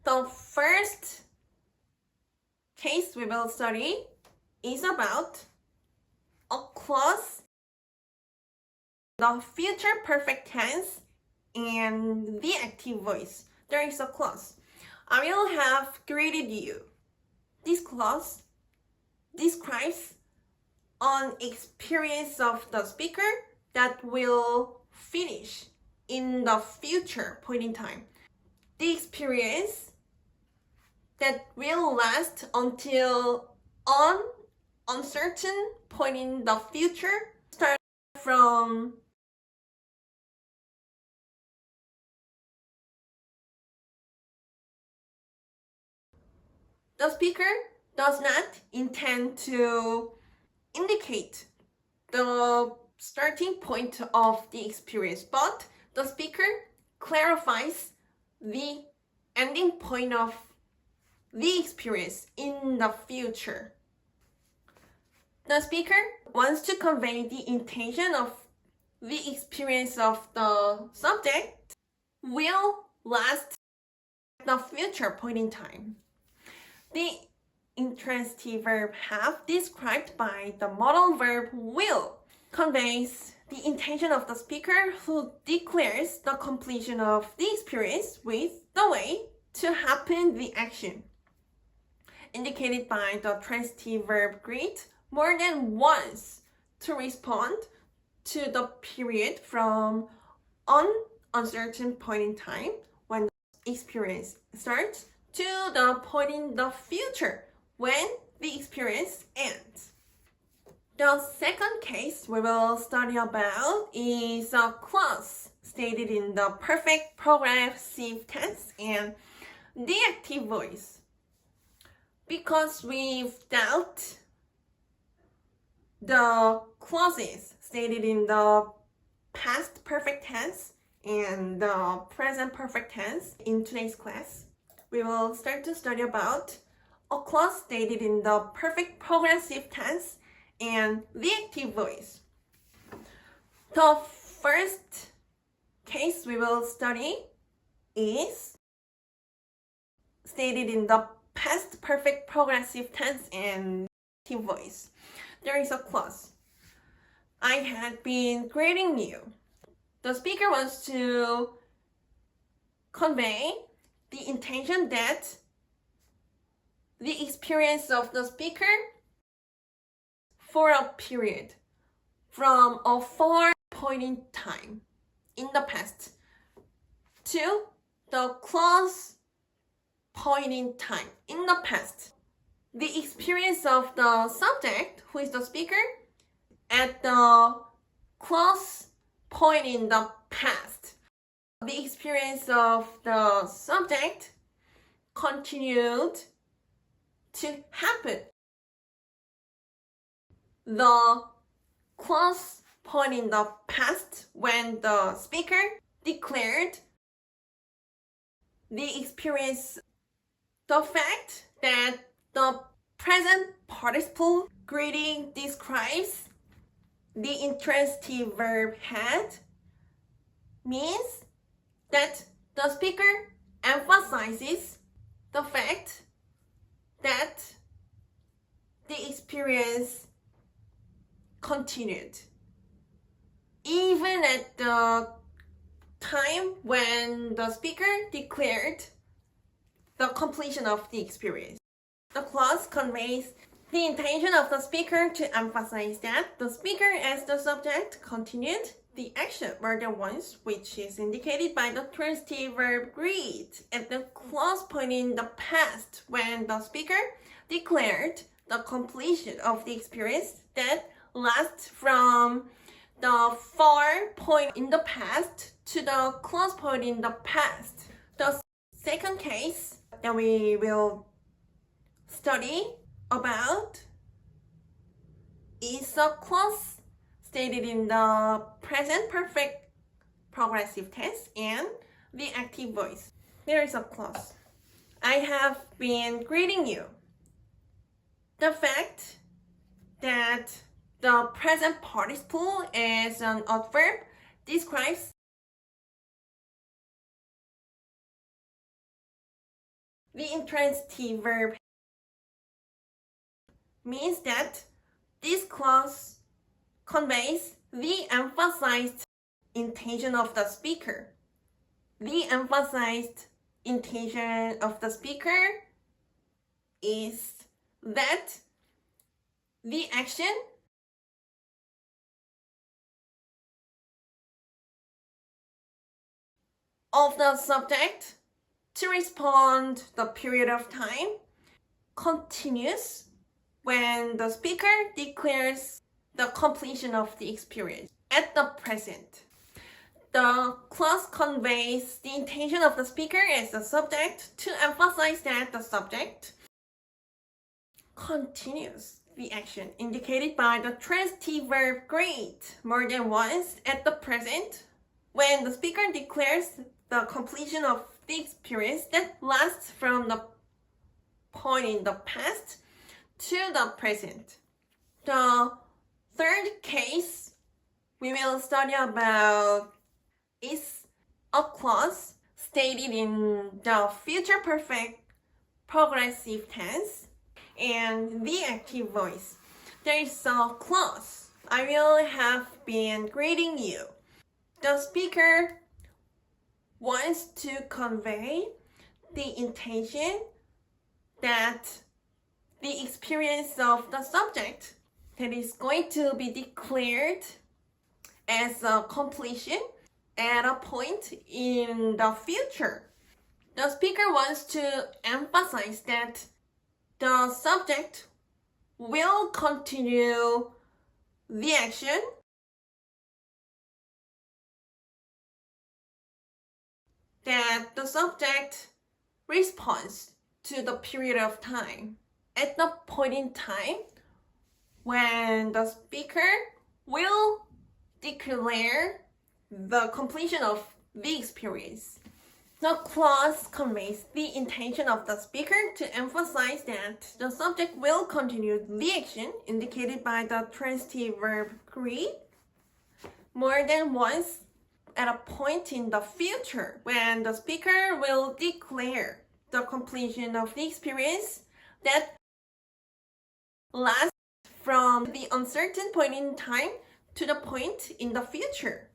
The first case we will study is about a clause, the future perfect tense, and the active voice. There is a clause. I will have greeted you. This clause describes an experience of the speaker that will finish in the future point in time. The experience that will last until an uncertain point in the future, start from the speaker does not intend to indicate the starting point of the experience, but the speaker clarifies the ending point of the experience in the future. The speaker wants to convey the intention of the experience of the subject will last at the future point in time. The intransitive verb have, described by the modal verb will, conveys the intention of the speaker who declares the completion of the experience with the way to happen the action, indicated by the transitive verb greet more than once to respond to the period from an uncertain point in time when the experience starts to the point in the future when the experience ends. The second case we will study about is a clause stated in the perfect progressive tense and the active voice. Because without the clauses stated in the past perfect tense and the present perfect tense in today's class, we will start to study about a clause stated in the perfect progressive tense and the active voice. The first case we will study is stated in the past perfect progressive tense and active voice. There is a clause. I had been greeting you. The speaker wants to convey the intention that the experience of the speaker for a period from a far point in time in the past to the close point in time in the past. The experience of the subject, who is the speaker, at the close point in the past. The experience of the subject continued to happen. The close point in the past when the speaker declared the experience, the fact that the present participle greeting describes the intransitive verb had means that the speaker emphasizes the fact that the experience continued even at the time when the speaker declared the completion of the experience. The clause conveys the intention of the speaker to emphasize that the speaker as the subject continued the action more than once, which is indicated by the transitive verb greet at the close point in the past when the speaker declared the completion of the experience that lasts from the far point in the past to the close point in the past. The second case that we will study about is a clause stated in the present perfect progressive tense and the active voice. There is a clause. I have been greeting you. The fact that the present participle is an adverb describes The intransitive verb means that this clause conveys the emphasized intention of the speaker. The emphasized intention of the speaker is that the action of the subject to respond the period of time continues when the speaker declares the completion of the experience. At the present, the clause conveys the intention of the speaker as the subject to emphasize that the subject continues the action indicated by the transitive verb great more than once at the present when the speaker declares the completion of the experience that lasts from the point in the past to the present. The third case we will study about is a clause stated in the future perfect progressive tense and the active voice. There is a clause. I will have been greeting you. The speaker wants to convey the intention that the experience of the subject that is going to be declared as a completion at a point in the future. The speaker wants to emphasize that the subject will continue the action that the subject responds to the period of time. At the point in time when the speaker will declare the completion of the experience. The clause conveys the intention of the speaker to emphasize that the subject will continue the action indicated by the transitive verb greet more than once at a point in the future when the speaker will declare the completion of the experience that lasts from the uncertain point in time to the point in the future.